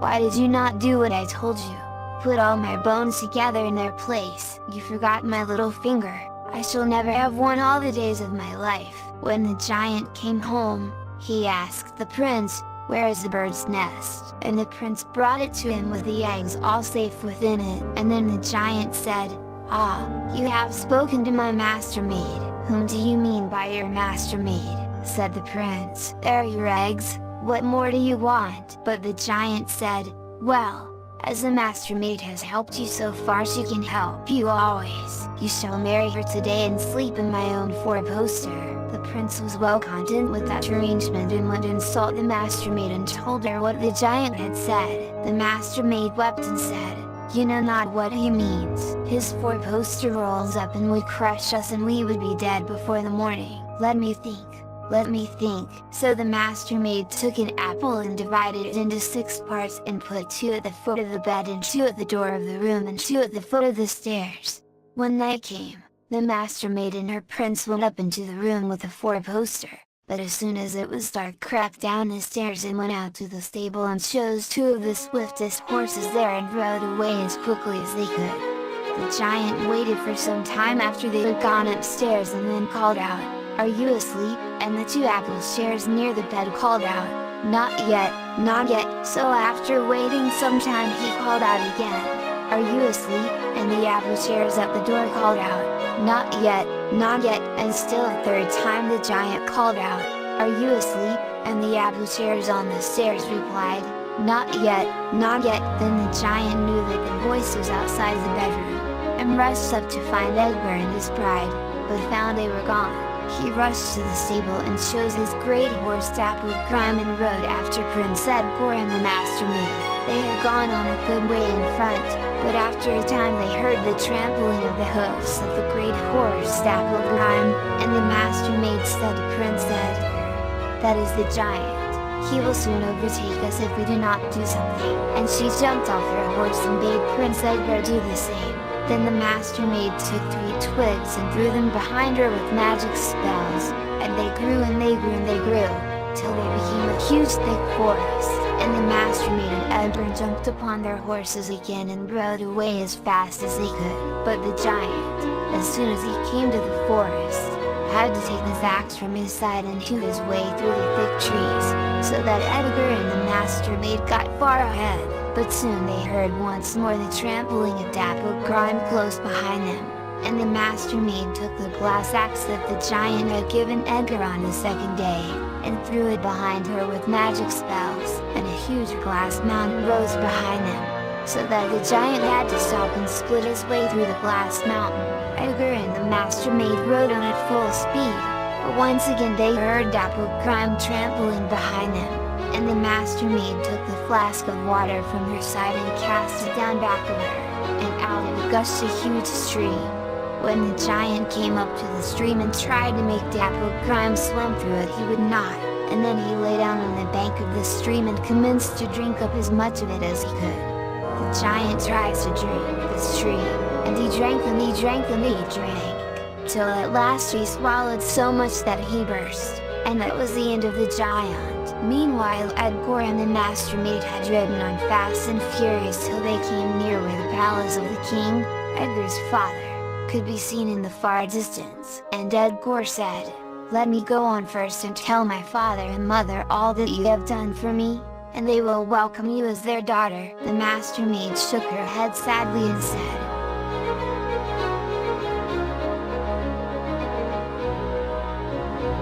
Why did you not do what I told you? Put all my bones together in their place. You forgot my little finger. I shall never have one all the days of my life." When the giant came home, he asked the prince, "Where is the bird's nest?" And the prince brought it to him with the eggs all safe within it. And then the giant said, "Ah, you have spoken to my master maid." "Whom do you mean by your master maid?" said the prince. "There are your eggs, what more do you want?" But the giant said, "Well, as the master maid has helped you so far, she can help you always. You shall marry her today and sleep in my own four-poster." The prince was well content with that arrangement and went and sought the master maid and told her what the giant had said. The master maid wept and said, "You know not what he means. His four-poster rolls up and would crush us and we would be dead before the morning. Let me think. Let me think." So the master maid took an apple and divided it into 6 parts and put 2 at the foot of the bed and 2 at the door of the room and 2 at the foot of the stairs. When night came, the master maid and her prince went up into the room with the four-poster, but as soon as it was dark crept down the stairs and went out to the stable and chose 2 of the swiftest horses there and rode away as quickly as they could. The giant waited for some time after they had gone upstairs and then called out, "Are you asleep?" And the 2 apple chairs near the bed called out, "Not yet, not yet." So after waiting some time he called out again, "Are you asleep?" And the apple chairs at the door called out, "Not yet, not yet." And still a 3rd time the giant called out, "Are you asleep?" And the apple chairs on the stairs replied, "Not yet, not yet." Then the giant knew that the voice was outside the bedroom, and rushed up to find Edgar and his bride, but found they were gone. He rushed to the stable and chose his great horse Tchaikovsky and rode after Prince Edgar and the master maid. They had gone on a good way in front, but after a time they heard the trampling of the hoofs of the great horse Tchaikovsky, and the master maid said to Prince Edgar, "That is the giant. He will soon overtake us if we do not do something." And she jumped off her horse and bade Prince Edgar do the same. Then the master maid took 3 twigs and threw them behind her with magic spells, and they grew and they grew and they grew, till they became a huge thick forest. And the master maid and Edgar jumped upon their horses again and rode away as fast as they could. But the giant, as soon as he came to the forest, had to take his axe from his side and hew his way through the thick trees, so that Edgar and the master maid got far ahead. But soon they heard once more the trampling of Tchaikovsky close behind them, and the master maid took the glass axe that the giant had given Edgar on the 2nd day, and threw it behind her with magic spells, and a huge glass mountain rose behind them, so that the giant had to stop and split his way through the glass mountain. Edgar and the master maid rode on at full speed, but once again they heard Tchaikovsky trampling behind them. And the master maid took the flask of water from her side and cast it down back of her, and out it gushed a huge stream. When the giant came up to the stream and tried to make Tchaikovsky swim through it, he would not, and then he lay down on the bank of the stream and commenced to drink up as much of it as he could. The giant tries to drink the stream, and he drank and he drank and he drank, till at last he swallowed so much that he burst, and that was the end of the giant. Meanwhile Edgar and the master maid had ridden on fast and furious till they came near where the palace of the king, Edgar's father, could be seen in the far distance. And Edgar said, "Let me go on first and tell my father and mother all that you have done for me, and they will welcome you as their daughter." The master maid shook her head sadly and said,